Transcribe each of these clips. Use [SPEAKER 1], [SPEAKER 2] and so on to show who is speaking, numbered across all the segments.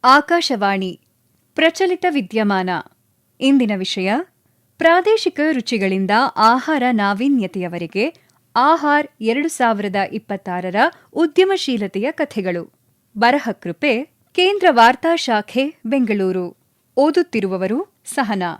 [SPEAKER 1] ಆಕಾಶವಾಣಿ ಪ್ರಚಲಿತ ವಿದ್ಯಮಾನ. ಇಂದಿನ ವಿಷಯ ಪ್ರಾದೇಶಿಕ ರುಚಿಗಳಿಂದ ಆಹಾರ ನಾವೀನ್ಯತೆಯವರೆಗೆ ಆಹಾರ್ 2026ರ ಉದ್ಯಮಶೀಲತೆಯ ಕಥೆಗಳು. ಬರಹಕೃಪೆ ಕೇಂದ್ರ ವಾರ್ತಾ ಶಾಖೆ ಬೆಂಗಳೂರು. ಓದುತ್ತಿರುವವರು ಸಹನಾ.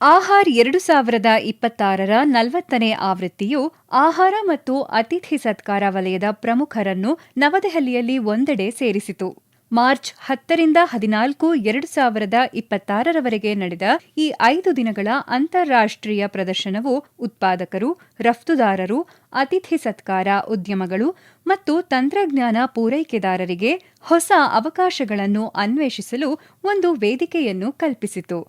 [SPEAKER 1] ಆಹಾರ್ 2026ರ 40ನೇ ಆವೃತ್ತಿಯು ಆಹಾರ ಮತ್ತು ಅತಿಥಿ ಸತ್ಕಾರ ವಲಯದ ಪ್ರಮುಖರನ್ನು ನವದೆಹಲಿಯಲ್ಲಿ ಒಂದೆಡೆ ಸೇರಿಸಿತು. ಮಾರ್ಚ್ 10ರಿಂದ 14, 2026ರವರೆಗೆ ನಡೆದ ಈ 5 ದಿನಗಳ ಅಂತಾರಾಷ್ಟ್ರೀಯ ಪ್ರದರ್ಶನವು ಉತ್ಪಾದಕರು, ರಫ್ತುದಾರರು, ಅತಿಥಿ ಸತ್ಕಾರ ಉದ್ಯಮಗಳು ಮತ್ತು ತಂತ್ರಜ್ಞಾನ ಪೂರೈಕೆದಾರರಿಗೆ ಹೊಸ ಅವಕಾಶಗಳನ್ನು ಅನ್ವೇಷಿಸಲು ಒಂದು ವೇದಿಕೆಯನ್ನು ಕಲ್ಪಿಸಿತು.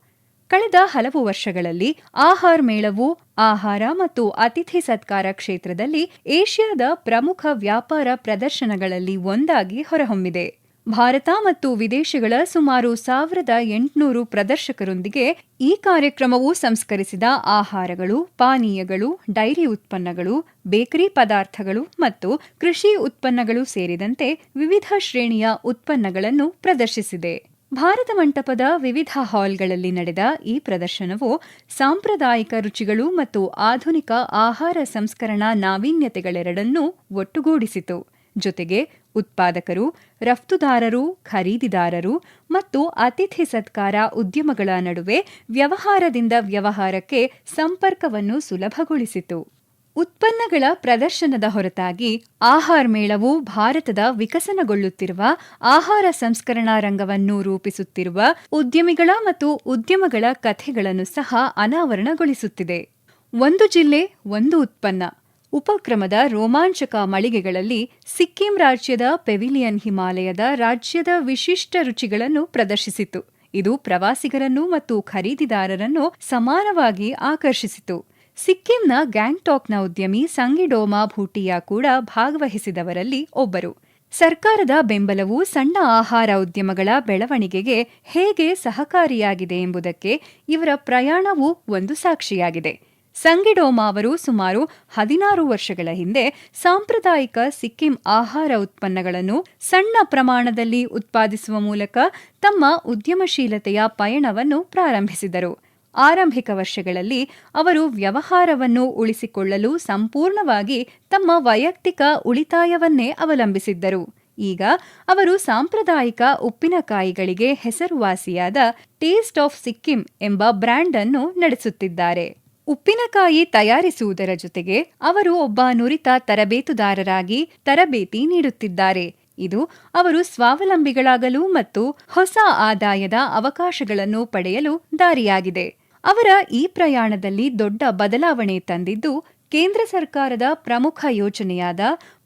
[SPEAKER 1] ಕಳೆದ ಹಲವು ವರ್ಷಗಳಲ್ಲಿ ಆಹಾರ್ ಮೇಳವು ಆಹಾರ ಮತ್ತು ಅತಿಥಿ ಸತ್ಕಾರ ಕ್ಷೇತ್ರದಲ್ಲಿ ಏಷ್ಯಾದ ಪ್ರಮುಖ ವ್ಯಾಪಾರ ಪ್ರದರ್ಶನಗಳಲ್ಲಿ ಒಂದಾಗಿ ಹೊರಹೊಮ್ಮಿದೆ. ಭಾರತ ಮತ್ತು ವಿದೇಶಗಳ ಸುಮಾರು 1800 ಪ್ರದರ್ಶಕರೊಂದಿಗೆ ಈ ಕಾರ್ಯಕ್ರಮವು ಸಂಸ್ಕರಿಸಿದ ಆಹಾರಗಳು, ಪಾನೀಯಗಳು, ಡೈರಿ ಉತ್ಪನ್ನಗಳು, ಬೇಕರಿ ಪದಾರ್ಥಗಳು ಮತ್ತು ಕೃಷಿ ಉತ್ಪನ್ನಗಳು ಸೇರಿದಂತೆ ವಿವಿಧ ಶ್ರೇಣಿಯ ಉತ್ಪನ್ನಗಳನ್ನು ಪ್ರದರ್ಶಿಸಿದೆ. ಭಾರತ ಮಂಟಪದ ವಿವಿಧ ಹಾಲ್ಗಳಲ್ಲಿ ನಡೆದ ಈ ಪ್ರದರ್ಶನವು ಸಾಂಪ್ರದಾಯಿಕ ರುಚಿಗಳು ಮತ್ತು ಆಧುನಿಕ ಆಹಾರ ಸಂಸ್ಕರಣಾ ನಾವೀನ್ಯತೆಗಳೆರಡನ್ನೂ ಒಟ್ಟುಗೂಡಿಸಿತು. ಜೊತೆಗೆ ಉತ್ಪಾದಕರು, ರಫ್ತುದಾರರು, ಖರೀದಿದಾರರು ಮತ್ತು ಅತಿಥಿ ಸತ್ಕಾರ ಉದ್ಯಮಗಳ ನಡುವೆ ವ್ಯವಹಾರದಿಂದ ವ್ಯವಹಾರಕ್ಕೆ ಸಂಪರ್ಕವನ್ನು ಸುಲಭಗೊಳಿಸಿತು. ಉತ್ಪನ್ನಗಳ ಪ್ರದರ್ಶನದ ಹೊರತಾಗಿ ಆಹಾರ್ ಮೇಳವು ಭಾರತದ ವಿಕಸನಗೊಳ್ಳುತ್ತಿರುವ ಆಹಾರ ಸಂಸ್ಕರಣಾ ರಂಗವನ್ನು ರೂಪಿಸುತ್ತಿರುವ ಉದ್ಯಮಿಗಳ ಮತ್ತು ಉದ್ಯಮಗಳ ಕಥೆಗಳನ್ನು ಸಹ ಅನಾವರಣಗೊಳಿಸುತ್ತಿದೆ. ಒಂದು ಜಿಲ್ಲೆ ಒಂದು ಉತ್ಪನ್ನ ಉಪಕ್ರಮದ ರೋಮಾಂಚಕ ಮಳಿಗೆಗಳಲ್ಲಿ ಸಿಕ್ಕಿಂ ರಾಜ್ಯದ ಪೆವಿಲಿಯನ್ ಹಿಮಾಲಯದ ರಾಜ್ಯದ ವಿಶಿಷ್ಟ ರುಚಿಗಳನ್ನು ಪ್ರದರ್ಶಿಸಿತು. ಇದು ಪ್ರವಾಸಿಗರನ್ನು ಮತ್ತು ಖರೀದಿದಾರರನ್ನು ಸಮಾನವಾಗಿ ಆಕರ್ಷಿಸಿತು. ಸಿಕ್ಕಿಂನ ಗ್ಯಾಂಗ್ಟಾಕ್ನ ಉದ್ಯಮಿ ಸಂಗಿಡೋಮಾ ಭೂಟಿಯಾ ಕೂಡ ಭಾಗವಹಿಸಿದವರಲ್ಲಿ ಒಬ್ಬರು. ಸರ್ಕಾರದ ಬೆಂಬಲವು ಸಣ್ಣ ಆಹಾರ ಉದ್ಯಮಗಳ ಬೆಳವಣಿಗೆಗೆ ಹೇಗೆ ಸಹಕಾರಿಯಾಗಿದೆ ಎಂಬುದಕ್ಕೆ ಇವರ ಪ್ರಯಾಣವೂ ಒಂದು ಸಾಕ್ಷಿಯಾಗಿದೆ. ಸಂಗಿಡೋಮಾ ಅವರು ಸುಮಾರು 16 ವರ್ಷಗಳ ಹಿಂದೆ ಸಾಂಪ್ರದಾಯಿಕ ಸಿಕ್ಕಿಂ ಆಹಾರ ಉತ್ಪನ್ನಗಳನ್ನು ಸಣ್ಣ ಪ್ರಮಾಣದಲ್ಲಿ ಉತ್ಪಾದಿಸುವ ಮೂಲಕ ತಮ್ಮ ಉದ್ಯಮಶೀಲತೆಯ ಪಯಣವನ್ನು ಪ್ರಾರಂಭಿಸಿದರು. ಆರಂಭಿಕ ವರ್ಷಗಳಲ್ಲಿ ಅವರು ವ್ಯವಹಾರವನ್ನು ಉಳಿಸಿಕೊಳ್ಳಲು ಸಂಪೂರ್ಣವಾಗಿ ತಮ್ಮ ವೈಯಕ್ತಿಕ ಉಳಿತಾಯವನ್ನೇ ಅವಲಂಬಿಸಿದ್ದರು. ಈಗ ಅವರು ಸಾಂಪ್ರದಾಯಿಕ ಉಪ್ಪಿನಕಾಯಿಗಳಿಗೆ ಹೆಸರುವಾಸಿಯಾದ ಟೇಸ್ಟ್ ಆಫ್ ಸಿಕ್ಕಿಂ ಎಂಬ ಬ್ರ್ಯಾಂಡ್ ಅನ್ನು ನಡೆಸುತ್ತಿದ್ದಾರೆ. ಉಪ್ಪಿನಕಾಯಿ ತಯಾರಿಸುವುದರ ಜೊತೆಗೆ ಅವರು ಒಬ್ಬ ನುರಿತ ತರಬೇತುದಾರರಾಗಿ ತರಬೇತಿ ನೀಡುತ್ತಿದ್ದಾರೆ. ಇದು ಅವರು ಸ್ವಾವಲಂಬಿಗಳಾಗಲು ಮತ್ತು ಹೊಸ ಆದಾಯದ ಅವಕಾಶಗಳನ್ನು ಪಡೆಯಲು ದಾರಿಯಾಗಿದೆ. ಅವರ ಈ ಪ್ರಯಾಣದಲ್ಲಿ ದೊಡ್ಡ ಬದಲಾವಣೆ ತಂದಿದ್ದು ಕೇಂದ್ರ ಸರ್ಕಾರದ ಪ್ರಮುಖ ಯೋಜನೆಯಾದ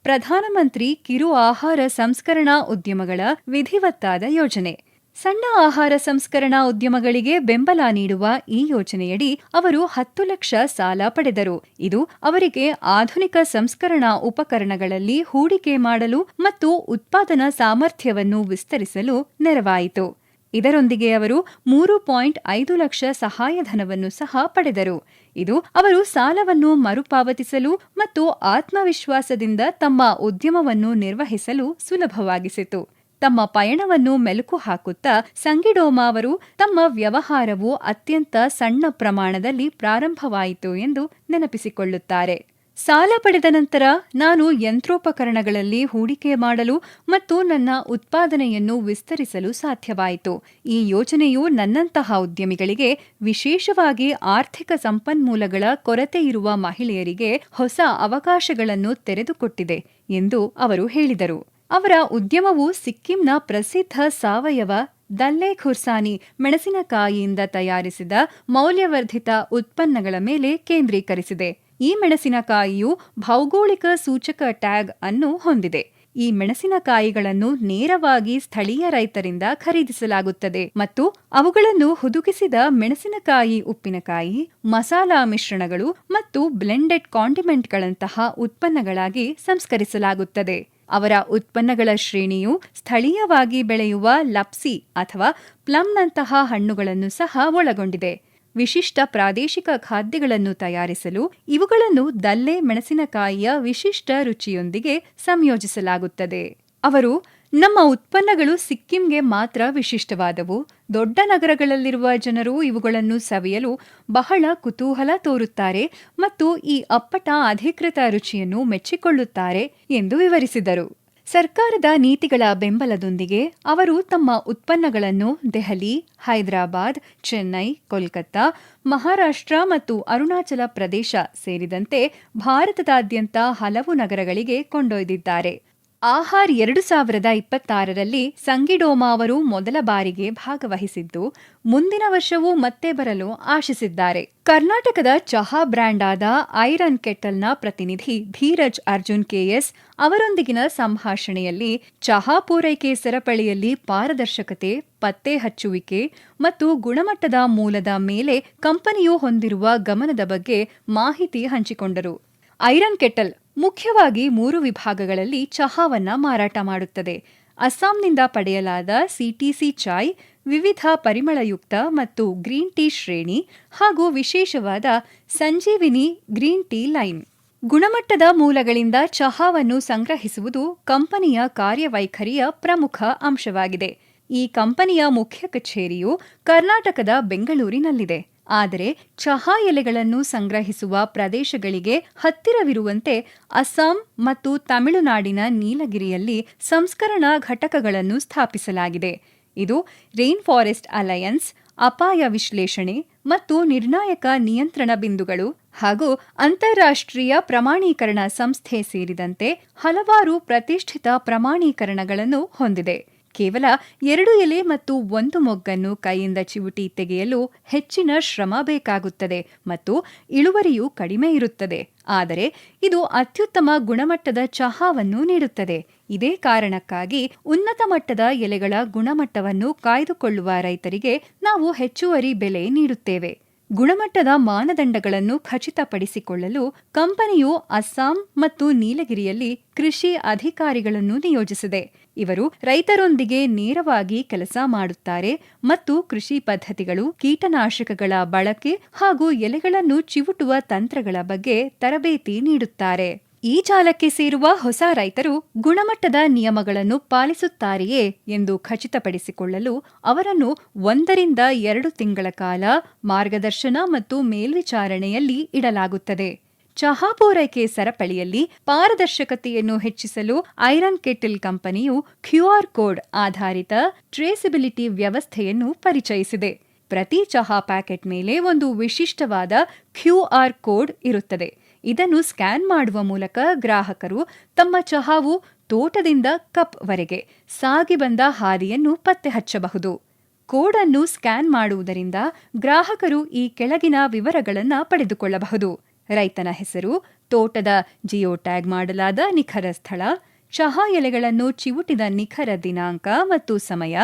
[SPEAKER 1] ಪ್ರಧಾನಮಂತ್ರಿ ಕಿರು ಆಹಾರ ಸಂಸ್ಕರಣಾ ಉದ್ಯಮಗಳ ವಿಧಿವತ್ತಾದ ಯೋಜನೆ. ಸಣ್ಣ ಆಹಾರ ಸಂಸ್ಕರಣಾ ಉದ್ಯಮಗಳಿಗೆ ಬೆಂಬಲ ನೀಡುವ ಈ ಯೋಜನೆಯಡಿ ಅವರು 10 ಲಕ್ಷ ಸಾಲ ಪಡೆದರು. ಇದು ಅವರಿಗೆ ಆಧುನಿಕ ಸಂಸ್ಕರಣಾ ಉಪಕರಣಗಳಲ್ಲಿ ಹೂಡಿಕೆ ಮಾಡಲು ಮತ್ತು ಉತ್ಪಾದನಾ ಸಾಮರ್ಥ್ಯವನ್ನು ವಿಸ್ತರಿಸಲು ನೆರವಾಯಿತು. ಇದರೊಂದಿಗೆ ಅವರು 3.5 ಲಕ್ಷ ಸಹಾಯಧನವನ್ನು ಸಹ ಪಡೆದರು. ಇದು ಅವರು ಸಾಲವನ್ನು ಮರುಪಾವತಿಸಲು ಮತ್ತು ಆತ್ಮವಿಶ್ವಾಸದಿಂದ ತಮ್ಮ ಉದ್ಯಮವನ್ನು ನಿರ್ವಹಿಸಲು ಸುಲಭವಾಗಿಸಿತು. ತಮ್ಮ ಪಯಣವನ್ನು ಮೆಲುಕು ಹಾಕುತ್ತಾ ಸಂಗಿಡೋಮಾ ಅವರು ತಮ್ಮ ವ್ಯವಹಾರವು ಅತ್ಯಂತ ಸಣ್ಣ ಪ್ರಮಾಣದಲ್ಲಿ ಪ್ರಾರಂಭವಾಯಿತು ಎಂದು ನೆನಪಿಸಿಕೊಳ್ಳುತ್ತಾರೆ. ಸಾಲ ಪಡೆದ ನಂತರ ನಾನು ಯಂತ್ರೋಪಕರಣಗಳಲ್ಲಿ ಹೂಡಿಕೆ ಮಾಡಲು ಮತ್ತು ನನ್ನ ಉತ್ಪಾದನೆಯನ್ನು ವಿಸ್ತರಿಸಲು ಸಾಧ್ಯವಾಯಿತು. ಈ ಯೋಜನೆಯು ನನ್ನಂತಹ ಉದ್ಯಮಿಗಳಿಗೆ, ವಿಶೇಷವಾಗಿ ಆರ್ಥಿಕ ಸಂಪನ್ಮೂಲಗಳ ಕೊರತೆಯಿರುವ ಮಹಿಳೆಯರಿಗೆ ಹೊಸ ಅವಕಾಶಗಳನ್ನು ತೆರೆದುಕೊಟ್ಟಿದೆ ಎಂದು ಅವರು ಹೇಳಿದರು. ಅವರ ಉದ್ಯಮವು ಸಿಕ್ಕಿಂನ ಪ್ರಸಿದ್ಧ ಸಾವಯವ ದಲ್ಲೆ ಖುರ್ಸಾನಿ ಮೆಣಸಿನಕಾಯಿಯಿಂದ ತಯಾರಿಸಿದ ಮೌಲ್ಯವರ್ಧಿತ ಉತ್ಪನ್ನಗಳ ಮೇಲೆ ಕೇಂದ್ರೀಕರಿಸಿದೆ. ಈ ಮೆಣಸಿನಕಾಯಿಯು ಭೌಗೋಳಿಕ ಸೂಚಕ ಟ್ಯಾಗ್ ಅನ್ನು ಹೊಂದಿದೆ. ಈ ಮೆಣಸಿನಕಾಯಿಗಳನ್ನು ನೇರವಾಗಿ ಸ್ಥಳೀಯ ರೈತರಿಂದ ಖರೀದಿಸಲಾಗುತ್ತದೆ ಮತ್ತು ಅವುಗಳನ್ನು ಹುದುಗಿಸಿದ ಮೆಣಸಿನಕಾಯಿ ಉಪ್ಪಿನಕಾಯಿ, ಮಸಾಲಾ ಮಿಶ್ರಣಗಳು ಮತ್ತು ಬ್ಲೆಂಡೆಡ್ ಕಾಂಡಿಮೆಂಟ್ಗಳಂತಹ ಉತ್ಪನ್ನಗಳಾಗಿ ಸಂಸ್ಕರಿಸಲಾಗುತ್ತದೆ. ಅವರ ಉತ್ಪನ್ನಗಳ ಶ್ರೇಣಿಯು ಸ್ಥಳೀಯವಾಗಿ ಬೆಳೆಯುವ ಲಪ್ಸಿ ಅಥವಾ ಪ್ಲಮ್ನಂತಹ ಹಣ್ಣುಗಳನ್ನು ಸಹ ಒಳಗೊಂಡಿದೆ. ವಿಶಿಷ್ಟ ಪ್ರಾದೇಶಿಕ ಖಾದ್ಯಗಳನ್ನು ತಯಾರಿಸಲು ಇವುಗಳನ್ನು ದಲ್ಲೆ ಮೆಣಸಿನಕಾಯಿಯ ವಿಶಿಷ್ಟ ರುಚಿಯೊಂದಿಗೆ ಸಂಯೋಜಿಸಲಾಗುತ್ತದೆ. ಅವರು ನಮ್ಮ ಉತ್ಪನ್ನಗಳು ಸಿಕ್ಕಿಂಗೆ ಮಾತ್ರ ವಿಶಿಷ್ಟವಾದವು. ದೊಡ್ಡ ನಗರಗಳಲ್ಲಿರುವ ಜನರು ಇವುಗಳನ್ನು ಸವಿಯಲು ಬಹಳ ಕುತೂಹಲ ತೋರುತ್ತಾರೆ ಮತ್ತು ಈ ಅಪ್ಪಟ ಅಧಿಕೃತ ರುಚಿಯನ್ನು ಮೆಚ್ಚಿಕೊಳ್ಳುತ್ತಾರೆ ಎಂದು ವಿವರಿಸಿದರು. ಸರ್ಕಾರದ ನೀತಿಗಳ ಬೆಂಬಲದೊಂದಿಗೆ ಅವರು ತಮ್ಮ ಉತ್ಪನ್ನಗಳನ್ನು ದೆಹಲಿ, ಹೈದರಾಬಾದ್, ಚೆನ್ನೈ, ಕೋಲ್ಕತ್ತಾ, ಮಹಾರಾಷ್ಟ್ರ ಮತ್ತು ಅರುಣಾಚಲ ಪ್ರದೇಶ ಸೇರಿದಂತೆ ಭಾರತದಾದ್ಯಂತ ಹಲವು ನಗರಗಳಿಗೆ ಕೊಂಡೊಯ್ದಿದ್ದಾರೆ. ಆಹಾರ್ 2026ರಲ್ಲಿ ಸಂಗಿಡೋಮಾ ಅವರು ಮೊದಲ ಬಾರಿಗೆ ಭಾಗವಹಿಸಿದ್ದು, ಮುಂದಿನ ವರ್ಷವೂ ಮತ್ತೆ ಬರಲು ಆಶಿಸಿದ್ದಾರೆ. ಕರ್ನಾಟಕದ ಚಹಾ ಬ್ರ್ಯಾಂಡ್ ಆದ ಐರನ್ ಕೆಟಲ್ನ ಪ್ರತಿನಿಧಿ ಧೀರಜ್ ಅರ್ಜುನ್ ಕೆಎಸ್ ಅವರೊಂದಿಗಿನ ಸಂಭಾಷಣೆಯಲ್ಲಿ ಚಹಾ ಪೂರೈಕೆ ಸರಪಳಿಯಲ್ಲಿ ಪಾರದರ್ಶಕತೆ, ಪತ್ತೆ ಹಚ್ಚುವಿಕೆ ಮತ್ತು ಗುಣಮಟ್ಟದ ಮೂಲದ ಮೇಲೆ ಕಂಪನಿಯು ಹೊಂದಿರುವ ಗಮನದ ಬಗ್ಗೆ ಮಾಹಿತಿ ಹಂಚಿಕೊಂಡರು. ಐರನ್ ಕೆಟಲ್ ಮುಖ್ಯವಾಗಿ 3 ವಿಭಾಗಗಳಲ್ಲಿ ಚಹಾವನ್ನ ಮಾರಾಟ ಮಾಡುತ್ತದೆ. ಅಸ್ಸಾಂನಿಂದ ಪಡೆಯಲಾದ ಸಿಟಿಸಿ ಚಾಯ್, ವಿವಿಧ ಪರಿಮಳಯುಕ್ತ ಮತ್ತು ಗ್ರೀನ್ ಟೀ ಶ್ರೇಣಿ ಹಾಗೂ ವಿಶೇಷವಾದ ಸಂಜೀವಿನಿ ಗ್ರೀನ್ ಟೀ ಲೈನ್. ಗುಣಮಟ್ಟದ ಮೂಲಗಳಿಂದ ಚಹಾವನ್ನು ಸಂಗ್ರಹಿಸುವುದು ಕಂಪನಿಯ ಕಾರ್ಯವೈಖರಿಯ ಪ್ರಮುಖ ಅಂಶವಾಗಿದೆ. ಈ ಕಂಪನಿಯ ಮುಖ್ಯ ಕಚೇರಿಯು ಕರ್ನಾಟಕದ ಬೆಂಗಳೂರಿನಲ್ಲಿದೆ. ಆದರೆ ಚಹಾ ಎಲೆಗಳನ್ನು ಸಂಗ್ರಹಿಸುವ ಪ್ರದೇಶಗಳಿಗೆ ಹತ್ತಿರವಿರುವಂತೆ ಅಸ್ಸಾಂ ಮತ್ತು ತಮಿಳುನಾಡಿನ ನೀಲಗಿರಿಯಲ್ಲಿ ಸಂಸ್ಕರಣಾ ಘಟಕಗಳನ್ನು ಸ್ಥಾಪಿಸಲಾಗಿದೆ. ಇದು ರೈನ್ ಫಾರೆಸ್ಟ್ ಅಲಯನ್ಸ್, ಅಪಾಯ ವಿಶ್ಲೇಷಣೆ ಮತ್ತು ನಿರ್ಣಾಯಕ ನಿಯಂತ್ರಣ ಬಿಂದುಗಳು ಹಾಗೂ ಅಂತಾರಾಷ್ಟ್ರೀಯ ಪ್ರಮಾಣೀಕರಣ ಸಂಸ್ಥೆ ಸೇರಿದಂತೆ ಹಲವಾರು ಪ್ರತಿಷ್ಠಿತ ಪ್ರಮಾಣೀಕರಣಗಳನ್ನು ಹೊಂದಿದೆ. ಕೇವಲ 2 ಎಲೆ ಮತ್ತು 1 ಮೊಗ್ಗನ್ನು ಕೈಯಿಂದ ಚಿವುಟಿ ತೆಗೆಯಲು ಹೆಚ್ಚಿನ ಶ್ರಮ ಬೇಕಾಗುತ್ತದೆ ಮತ್ತು ಇಳುವರಿಯೂ ಕಡಿಮೆ ಇರುತ್ತದೆ. ಆದರೆ ಇದು ಅತ್ಯುತ್ತಮ ಗುಣಮಟ್ಟದ ಚಹಾವನ್ನು ನೀಡುತ್ತದೆ. ಇದೇ ಕಾರಣಕ್ಕಾಗಿ ಉನ್ನತ ಮಟ್ಟದ ಎಲೆಗಳ ಗುಣಮಟ್ಟವನ್ನು ಕಾಯ್ದುಕೊಳ್ಳುವ ರೈತರಿಗೆ ನಾವು ಹೆಚ್ಚುವರಿ ಬೆಲೆ ನೀಡುತ್ತೇವೆ. ಗುಣಮಟ್ಟದ ಮಾನದಂಡಗಳನ್ನು ಖಚಿತಪಡಿಸಿಕೊಳ್ಳಲು ಕಂಪನಿಯು ಅಸ್ಸಾಂ ಮತ್ತು ನೀಲಗಿರಿಯಲ್ಲಿ ಕೃಷಿ ಅಧಿಕಾರಿಗಳನ್ನು ನಿಯೋಜಿಸಿದೆ. ಇವರು ರೈತರೊಂದಿಗೆ ನೇರವಾಗಿ ಕೆಲಸ ಮಾಡುತ್ತಾರೆ ಮತ್ತು ಕೃಷಿ ಪದ್ಧತಿಗಳು, ಕೀಟನಾಶಕಗಳ ಬಳಕೆ ಹಾಗೂ ಎಲೆಗಳನ್ನು ಚಿವುಟುವ ತಂತ್ರಗಳ ಬಗ್ಗೆ ತರಬೇತಿ ನೀಡುತ್ತಾರೆ. ಈ ಜಾಲಕ್ಕೆ ಸೇರುವ ಹೊಸ ರೈತರು ಗುಣಮಟ್ಟದ ನಿಯಮಗಳನ್ನು ಪಾಲಿಸುತ್ತಾರೆಯೇ ಎಂದು ಖಚಿತಪಡಿಸಿಕೊಳ್ಳಲು ಅವರನ್ನು 1 ರಿಂದ 2 ತಿಂಗಳ ಕಾಲ ಮಾರ್ಗದರ್ಶನ ಮತ್ತು ಮೇಲ್ವಿಚಾರಣೆಯಲ್ಲಿ ಇಡಲಾಗುತ್ತದೆ. ಚಹಾ ಪೂರೈಕೆ ಸರಪಳಿಯಲ್ಲಿ ಪಾರದರ್ಶಕತೆಯನ್ನು ಹೆಚ್ಚಿಸಲು ಐರನ್ ಕೆಟಲ್ ಕಂಪನಿಯು QR ಕೋಡ್ ಆಧಾರಿತ ಟ್ರೇಸಬಿಲಿಟಿ ವ್ಯವಸ್ಥೆಯನ್ನು ಪರಿಚಯಿಸಿದೆ. ಪ್ರತಿ ಚಹಾ ಪ್ಯಾಕೆಟ್ ಮೇಲೆ ಒಂದು ವಿಶಿಷ್ಟವಾದ QR ಕೋಡ್ ಇರುತ್ತದೆ. ಇದನ್ನು ಸ್ಕ್ಯಾನ್ ಮಾಡುವ ಮೂಲಕ ಗ್ರಾಹಕರು ತಮ್ಮ ಚಹಾವು ತೋಟದಿಂದ ಕಪ್ ವರೆಗೆ ಸಾಗಿ ಬಂದ ಹಾದಿಯನ್ನು ಪತ್ತೆ ಹಚ್ಚಬಹುದು. ಕೋಡ್ ಅನ್ನು ಸ್ಕ್ಯಾನ್ ಮಾಡುವುದರಿಂದ ಗ್ರಾಹಕರು ಈ ಕೆಳಗಿನ ವಿವರಗಳನ್ನು ಪಡೆದುಕೊಳ್ಳಬಹುದು: ರೈತನ ಹೆಸರು, ತೋಟದ ಜಿಯೋ ಟ್ಯಾಗ್ ಮಾಡಲಾದ ನಿಖರ ಸ್ಥಳ, ಚಹಾ ಎಲೆಗಳನ್ನು ಚಿವುಟಿದ ನಿಖರ ದಿನಾಂಕ ಮತ್ತು ಸಮಯ,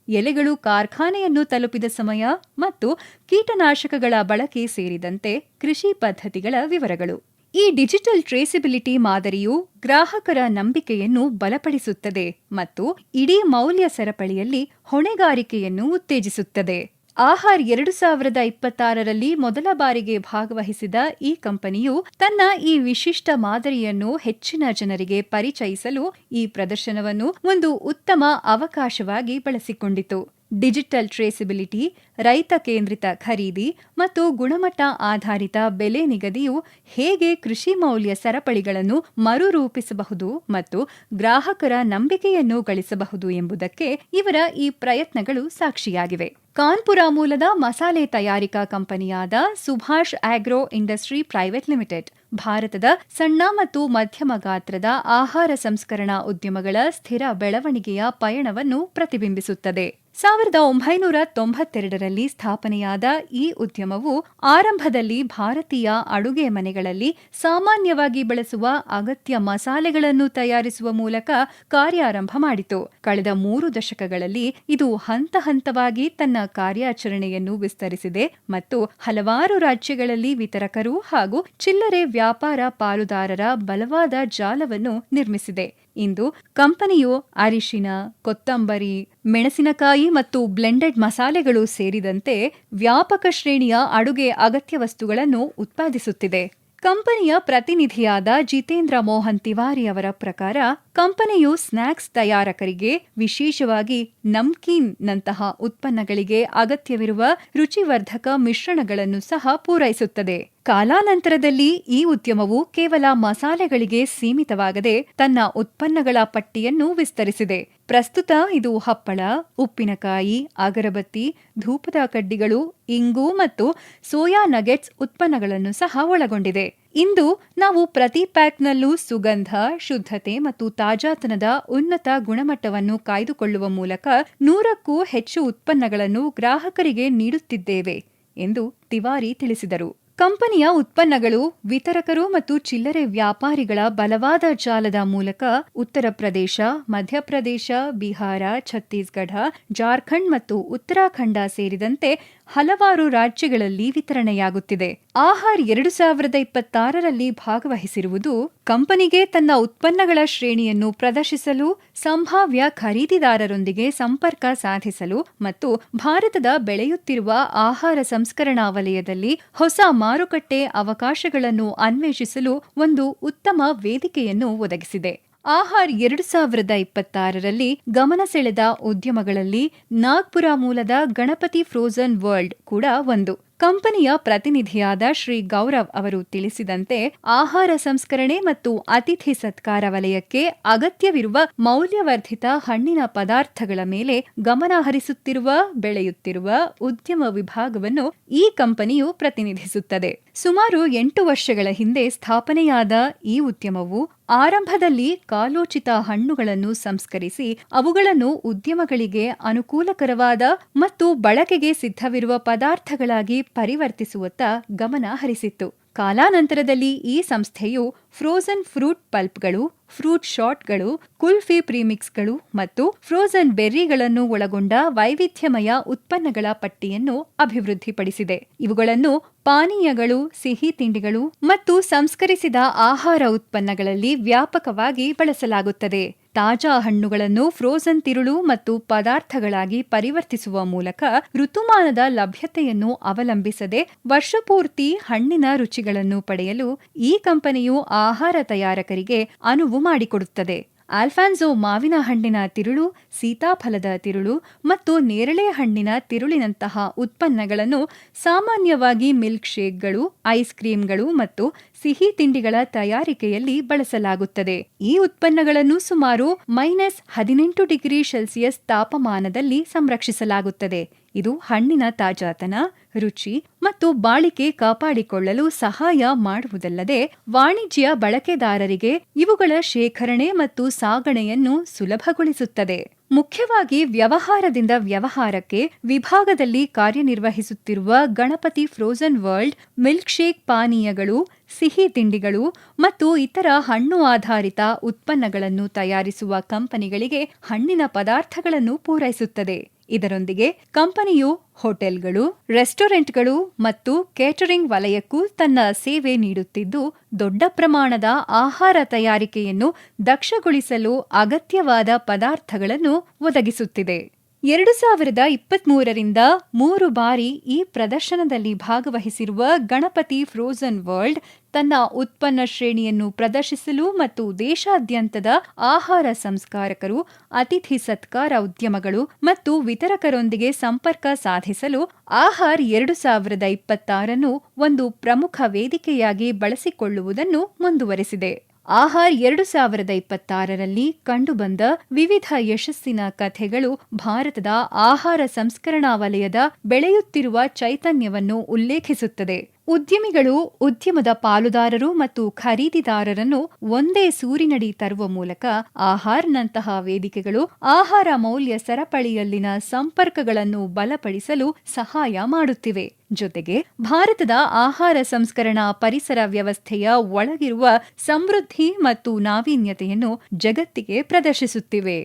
[SPEAKER 1] ಎಲೆಗಳು ಕಾರ್ಖಾನೆಯನ್ನು ತಲುಪಿದ ಸಮಯ ಮತ್ತು ಕೀಟನಾಶಕಗಳ ಬಳಕೆ ಸೇರಿದಂತೆ ಕೃಷಿ ಪದ್ಧತಿಗಳ ವಿವರಗಳು. ಈ ಡಿಜಿಟಲ್ ಟ್ರೇಸಬಿಲಿಟಿ ಮಾದರಿಯು ಗ್ರಾಹಕರ ನಂಬಿಕೆಯನ್ನು ಬಲಪಡಿಸುತ್ತದೆ ಮತ್ತು ಇಡೀ ಮೌಲ್ಯ ಸರಪಳಿಯಲ್ಲಿ ಹೊಣೆಗಾರಿಕೆಯನ್ನು ಉತ್ತೇಜಿಸುತ್ತದೆ. ಆಹಾರ್ 2026ರಲ್ಲಿ ಮೊದಲ ಬಾರಿಗೆ ಭಾಗವಹಿಸಿದ ಈ ಕಂಪನಿಯು ತನ್ನ ಈ ವಿಶಿಷ್ಟ ಮಾದರಿಯನ್ನು ಹೆಚ್ಚಿನ ಜನರಿಗೆ ಪರಿಚಯಿಸಲು ಈ ಪ್ರದರ್ಶನವನ್ನು ಒಂದು ಉತ್ತಮ ಅವಕಾಶವಾಗಿ ಬಳಸಿಕೊಂಡಿತು. ಡಿಜಿಟಲ್ ಟ್ರೇಸಬಿಲಿಟಿ, ರೈತ ಕೇಂದ್ರಿತ ಖರೀದಿ ಮತ್ತು ಗುಣಮಟ್ಟ ಆಧಾರಿತ ಬೆಲೆ ನಿಗದಿಯು ಹೇಗೆ ಕೃಷಿ ಮೌಲ್ಯ ಸರಪಳಿಗಳನ್ನು ಮರುರೂಪಿಸಬಹುದು ಮತ್ತು ಗ್ರಾಹಕರ ನಂಬಿಕೆಯನ್ನು ಗಳಿಸಬಹುದು ಎಂಬುದಕ್ಕೆ ಇವರ ಈ ಪ್ರಯತ್ನಗಳು ಸಾಕ್ಷಿಯಾಗಿವೆ. ಕಾನ್ಪುರ ಮೂಲದ ಮಸಾಲೆ ತಯಾರಿಕಾ ಕಂಪನಿಯಾದ Subhash agro industry private limited ಭಾರತದ ಸಣ್ಣ ಮತ್ತು ಮಧ್ಯಮ ಗಾತ್ರದ ಆಹಾರ ಸಂಸ್ಕರಣಾ ಉದ್ಯಮಗಳ ಸ್ಥಿರ ಬೆಳವಣಿಗೆಯ ಪಯಣವನ್ನು ಪ್ರತಿಬಿಂಬಿಸುತ್ತದೆ. 1992ರಲ್ಲಿ ಸ್ಥಾಪನೆಯಾದ ಈ ಉದ್ಯಮವು ಆರಂಭದಲ್ಲಿ ಭಾರತೀಯ ಅಡುಗೆ ಮನೆಗಳಲ್ಲಿ ಸಾಮಾನ್ಯವಾಗಿ ಬಳಸುವ ಅಗತ್ಯ ಮಸಾಲೆಗಳನ್ನು ತಯಾರಿಸುವ ಮೂಲಕ ಕಾರ್ಯಾರಂಭ ಮಾಡಿತು. ಕಳೆದ 3 ದಶಕಗಳಲ್ಲಿ ಇದು ಹಂತ ಹಂತವಾಗಿ ತನ್ನ ಕಾರ್ಯಾಚರಣೆಯನ್ನು ವಿಸ್ತರಿಸಿದೆ ಮತ್ತು ಹಲವಾರು ರಾಜ್ಯಗಳಲ್ಲಿ ವಿತರಕರು ಹಾಗೂ ಚಿಲ್ಲರೆ ವ್ಯಾಪಾರ ಪಾಲುದಾರರ ಬಲವಾದ ಜಾಲವನ್ನು ನಿರ್ಮಿಸಿದೆ. ಇಂದು ಕಂಪನಿಯು ಅರಿಶಿನ, ಕೊತ್ತಂಬರಿ, ಮೆಣಸಿನಕಾಯಿ ಮತ್ತು ಬ್ಲೆಂಡೆಡ್ ಮಸಾಲೆಗಳು ಸೇರಿದಂತೆ ವ್ಯಾಪಕ ಶ್ರೇಣಿಯ ಅಡುಗೆ ಅಗತ್ಯ ವಸ್ತುಗಳನ್ನು ಉತ್ಪಾದಿಸುತ್ತಿದೆ. ಕಂಪನಿಯ ಪ್ರತಿನಿಧಿಯಾದ ಜಿತೇಂದ್ರ ಮೋಹನ್ ತಿವಾರಿ ಅವರ ಪ್ರಕಾರ ಕಂಪನಿಯು ಸ್ನ್ಯಾಕ್ಸ್ ತಯಾರಕರಿಗೆ ವಿಶೇಷವಾಗಿ ನಮ್ಕೀನ್ ನಂತಹ ಉತ್ಪನ್ನಗಳಿಗೆ ಅಗತ್ಯವಿರುವ ರುಚಿವರ್ಧಕ ಮಿಶ್ರಣಗಳನ್ನು ಸಹ ಪೂರೈಸುತ್ತದೆ. ಕಾಲಾನಂತರದಲ್ಲಿ ಈ ಉದ್ಯಮವು ಕೇವಲ ಮಸಾಲೆಗಳಿಗೆ ಸೀಮಿತವಾಗದೆ ತನ್ನ ಉತ್ಪನ್ನಗಳ ಪಟ್ಟಿಯನ್ನು ವಿಸ್ತರಿಸಿದೆ. ಪ್ರಸ್ತುತ ಇದು ಹಪ್ಪಳ, ಉಪ್ಪಿನಕಾಯಿ, ಅಗರಬತ್ತಿ, ಧೂಪದ ಕಡ್ಡಿಗಳು, ಇಂಗು ಮತ್ತು ಸೋಯಾ ನಗೆಟ್ಸ್ ಉತ್ಪನ್ನಗಳನ್ನು ಸಹ ಒಳಗೊಂಡಿದೆ. ಇಂದು ನಾವು ಪ್ರತಿ ಪ್ಯಾಕ್ನಲ್ಲೂ ಸುಗಂಧ, ಶುದ್ಧತೆ ಮತ್ತು ತಾಜಾತನದ ಉನ್ನತ ಗುಣಮಟ್ಟವನ್ನು ಕಾಯ್ದುಕೊಳ್ಳುವ ಮೂಲಕ 100ಕ್ಕೂ ಹೆಚ್ಚು ಉತ್ಪನ್ನಗಳನ್ನು ಗ್ರಾಹಕರಿಗೆ ನೀಡುತ್ತಿದ್ದೇವೆ ಎಂದು ತಿವಾರಿ ತಿಳಿಸಿದರು. ಕಂಪನಿಯ ಉತ್ಪನ್ನಗಳು ವಿತರಕರು ಮತ್ತು ಚಿಲ್ಲರೆ ವ್ಯಾಪಾರಿಗಳ ಬಲವಾದ ಜಾಲದ ಮೂಲಕ ಉತ್ತರ ಪ್ರದೇಶ, ಮಧ್ಯಪ್ರದೇಶ, ಬಿಹಾರ, ಛತ್ತೀಸ್ಗಢ, ಜಾರ್ಖಂಡ್ ಮತ್ತು ಉತ್ತರಾಖಂಡ ಸೇರಿದಂತೆ ಹಲವಾರು ರಾಜ್ಯಗಳಲ್ಲಿ ವಿತರಣೆಯಾಗುತ್ತಿದೆ. ಆಹಾರ್ 2026ರಲ್ಲಿ ಭಾಗವಹಿಸಿರುವುದು ಕಂಪನಿಗೆ ತನ್ನ ಉತ್ಪನ್ನಗಳ ಶ್ರೇಣಿಯನ್ನು ಪ್ರದರ್ಶಿಸಲು, ಸಂಭಾವ್ಯ ಖರೀದಿದಾರರೊಂದಿಗೆ ಸಂಪರ್ಕ ಸಾಧಿಸಲು ಮತ್ತು ಭಾರತದ ಬೆಳೆಯುತ್ತಿರುವ ಆಹಾರ ಸಂಸ್ಕರಣಾ ವಲಯದಲ್ಲಿ ಹೊಸ ಮಾರುಕಟ್ಟೆ ಅವಕಾಶಗಳನ್ನು ಅನ್ವೇಷಿಸಲು ಒಂದು ಉತ್ತಮ ವೇದಿಕೆಯನ್ನು ಒದಗಿಸಿದೆ. ಆಹಾರ್ 2026ರಲ್ಲಿ ಗಮನ ಸೆಳೆದ ಉದ್ಯಮಗಳಲ್ಲಿ ನಾಗ್ಪುರ ಮೂಲದ ಗಣಪತಿ ಫ್ರೋಜನ್ ವರ್ಲ್ಡ್ ಕೂಡ ಒಂದು. ಕಂಪನಿಯ ಪ್ರತಿನಿಧಿಯಾದ ಶ್ರೀ ಗೌರವ್ ಅವರು ತಿಳಿಸಿದಂತೆ, ಆಹಾರ ಸಂಸ್ಕರಣೆ ಮತ್ತು ಅತಿಥಿ ಸತ್ಕಾರ ವಲಯಕ್ಕೆ ಅಗತ್ಯವಿರುವ ಮೌಲ್ಯವರ್ಧಿತ ಹಣ್ಣಿನ ಪದಾರ್ಥಗಳ ಮೇಲೆ ಗಮನ ಹರಿಸುತ್ತಿರುವ ಬೆಳೆಯುತ್ತಿರುವ ಉದ್ಯಮ ವಿಭಾಗವನ್ನು ಈ ಕಂಪನಿಯು ಪ್ರತಿನಿಧಿಸುತ್ತದೆ. ಸುಮಾರು 8 ವರ್ಷಗಳ ಹಿಂದೆ ಸ್ಥಾಪನೆಯಾದ ಈ ಉದ್ಯಮವು ಆರಂಭದಲ್ಲಿ ಕಾಲೋಚಿತ ಹಣ್ಣುಗಳನ್ನು ಸಂಸ್ಕರಿಸಿ ಅವುಗಳನ್ನು ಉದ್ಯಮಗಳಿಗೆ ಅನುಕೂಲಕರವಾದ ಮತ್ತು ಬಳಕೆಗೆ ಸಿದ್ಧವಿರುವ ಪದಾರ್ಥಗಳಾಗಿ ಪರಿವರ್ತಿಸುವತ್ತ ಗಮನ ಹರಿಸಿತ್ತು. ಕಾಲಾನಂತರದಲ್ಲಿ ಈ ಸಂಸ್ಥೆಯು ಫ್ರೋಜನ್ ಫ್ರೂಟ್ ಪಲ್ಪ್ಗಳು, ಫ್ರೂಟ್ ಶಾಟ್ಗಳು, ಕುಲ್ಫಿ ಪ್ರೀಮಿಕ್ಸ್ಗಳು ಮತ್ತು ಫ್ರೋಜನ್ ಬೆರ್ರಿಗಳನ್ನು ಒಳಗೊಂಡ ವೈವಿಧ್ಯಮಯ ಉತ್ಪನ್ನಗಳ ಪಟ್ಟಿಯನ್ನು ಅಭಿವೃದ್ಧಿಪಡಿಸಿದೆ. ಇವುಗಳನ್ನು ಪಾನೀಯಗಳು, ಸಿಹಿ ತಿಂಡಿಗಳು ಮತ್ತು ಸಂಸ್ಕರಿಸಿದ ಆಹಾರ ಉತ್ಪನ್ನಗಳಲ್ಲಿ ವ್ಯಾಪಕವಾಗಿ ಬಳಸಲಾಗುತ್ತದೆ. ತಾಜಾ ಹಣ್ಣುಗಳನ್ನು ಫ್ರೋಜನ್ ತಿರುಳು ಮತ್ತು ಪದಾರ್ಥಗಳಾಗಿ ಪರಿವರ್ತಿಸುವ ಮೂಲಕ ಋತುಮಾನದ ಲಭ್ಯತೆಯನ್ನು ಅವಲಂಬಿಸದೆ ವರ್ಷಪೂರ್ತಿ ಹಣ್ಣಿನ ರುಚಿಗಳನ್ನು ಪಡೆಯಲು ಈ ಕಂಪನಿಯು ಆಹಾರ ತಯಾರಕರಿಗೆ ಅನುವು ಮಾಡಿಕೊಡುತ್ತದೆ. ಆಲ್ಫಾನ್ಸೋ ಮಾವಿನ ಹಣ್ಣಿನ ತಿರುಳು, ಸೀತಾಫಲದ ತಿರುಳು ಮತ್ತು ನೇರಳೆ ಹಣ್ಣಿನ ತಿರುಳಿನಂತಹ ಉತ್ಪನ್ನಗಳನ್ನು ಸಾಮಾನ್ಯವಾಗಿ ಮಿಲ್ಕ್ ಶೇಕ್ಗಳು, ಐಸ್ ಕ್ರೀಮ್ಗಳು ಮತ್ತು ಸಿಹಿ ತಿಂಡಿಗಳ ತಯಾರಿಕೆಯಲ್ಲಿ ಬಳಸಲಾಗುತ್ತದೆ. ಈ ಉತ್ಪನ್ನಗಳನ್ನು ಸುಮಾರು -18°C ತಾಪಮಾನದಲ್ಲಿ ಸಂರಕ್ಷಿಸಲಾಗುತ್ತದೆ. ಇದು ಹಣ್ಣಿನ ತಾಜಾತನ, ರುಚಿ ಮತ್ತು ಬಾಳಿಕೆ ಕಾಪಾಡಿಕೊಳ್ಳಲು ಸಹಾಯ ಮಾಡುವುದಲ್ಲದೆ ವಾಣಿಜ್ಯ ಬಳಕೆದಾರರಿಗೆ ಇವುಗಳ ಶೇಖರಣೆ ಮತ್ತು ಸಾಗಣೆಯನ್ನು ಸುಲಭಗೊಳಿಸುತ್ತದೆ. ಮುಖ್ಯವಾಗಿ ವ್ಯವಹಾರದಿಂದ ವ್ಯವಹಾರಕ್ಕೆ ವಿಭಾಗದಲ್ಲಿ ಕಾರ್ಯನಿರ್ವಹಿಸುತ್ತಿರುವ Ganapati frozen world milk shake ಪಾನೀಯಗಳು, ಸಿಹಿ ತಿಂಡಿಗಳು ಮತ್ತು ಇತರ ಹಣ್ಣು ಆಧಾರಿತ ಉತ್ಪನ್ನಗಳನ್ನು ತಯಾರಿಸುವ ಕಂಪನಿಗಳಿಗೆ ಹಣ್ಣಿನ ಪದಾರ್ಥಗಳನ್ನು ಪೂರೈಸುತ್ತದೆ. ಇದರೊಂದಿಗೆ ಕಂಪನಿಯು ಹೋಟೆಲ್ಗಳು, ರೆಸ್ಟೋರೆಂಟ್ಗಳು ಮತ್ತು ಕೇಟರಿಂಗ್ ವಲಯಕ್ಕೂ ತನ್ನ ಸೇವೆ ನೀಡುತ್ತಿದ್ದು, ದೊಡ್ಡ ಪ್ರಮಾಣದ ಆಹಾರ ತಯಾರಿಕೆಯನ್ನು ದಕ್ಷಗೊಳಿಸಲು ಅಗತ್ಯವಾದ ಪದಾರ್ಥಗಳನ್ನು ಒದಗಿಸುತ್ತಿದೆ. 2023ರಿಂದ 3 ಬಾರಿ ಈ ಪ್ರದರ್ಶನದಲ್ಲಿ ಭಾಗವಹಿಸಿರುವ ಗಣಪತಿ ಫ್ರೋಜನ್ ವರ್ಲ್ಡ್ ತನ್ನ ಉತ್ಪನ್ನ ಶ್ರೇಣಿಯನ್ನು ಪ್ರದರ್ಶಿಸಲು ಮತ್ತು ದೇಶಾದ್ಯಂತದ ಆಹಾರ ಸಂಸ್ಕಾರಕರು, ಅತಿಥಿ ಸತ್ಕಾರ ಉದ್ಯಮಗಳು ಮತ್ತು ವಿತರಕರೊಂದಿಗೆ ಸಂಪರ್ಕ ಸಾಧಿಸಲು ಆಹಾರ್ 2026 ಒಂದು ಪ್ರಮುಖ ವೇದಿಕೆಯಾಗಿ ಬಳಸಿಕೊಳ್ಳುವುದನ್ನು ಮುಂದುವರೆಸಿದೆ. ಆಹಾರ್ 2026ರಲ್ಲಿ ಕಂಡುಬಂದ ವಿವಿಧ ಯಶಸ್ಸಿನ ಕಥೆಗಳು ಭಾರತದ ಆಹಾರ ಸಂಸ್ಕರಣಾ ವಲಯದ ಬೆಳೆಯುತ್ತಿರುವ ಚೈತನ್ಯವನ್ನು ಉಲ್ಲೇಖಿಸುತ್ತದೆ. ಉದ್ಯಮಿಗಳು, ಉದ್ಯಮದ ಪಾಲುದಾರರು ಮತ್ತು ಖರೀದಿದಾರರನ್ನು ಒಂದೇ ಸೂರಿನಡಿ ತರುವ ಮೂಲಕ ಆಹಾರ್ನಂತಹ ವೇದಿಕೆಗಳು ಆಹಾರ ಮೌಲ್ಯ ಸರಪಳಿಯಲ್ಲಿನ ಸಂಪರ್ಕಗಳನ್ನು ಬಲಪಡಿಸಲು ಸಹಾಯ ಮಾಡುತ್ತಿವೆ. ಜೊತೆಗೆ ಭಾರತದ ಆಹಾರ ಸಂಸ್ಕರಣಾ ಪರಿಸರ ವ್ಯವಸ್ಥೆಯ ಒಳಗಿರುವ ಸಮೃದ್ಧಿ ಮತ್ತು ನಾವೀನ್ಯತೆಯನ್ನು ಜಗತ್ತಿಗೆ ಪ್ರದರ್ಶಿಸುತ್ತಿವೆ.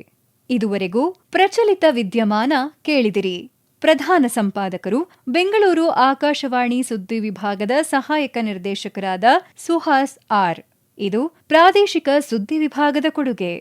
[SPEAKER 1] ಇದುವರೆಗೂ ಪ್ರಚಲಿತ ವಿದ್ಯಮಾನ ಕೇಳಿದಿರಿ. ಪ್ರಧಾನ ಸಂಪಾದಕರು ಬೆಂಗಳೂರು ಆಕಾಶವಾಣಿ ಸುದ್ದಿ ವಿಭಾಗದ ಸಹಾಯಕ ನಿರ್ದೇಶಕರಾದ ಸುಹಾಸ್ ಆರ್. ಇದು ಪ್ರಾದೇಶಿಕ ಸುದ್ದಿ ವಿಭಾಗದ ಕೊಡುಗೆ.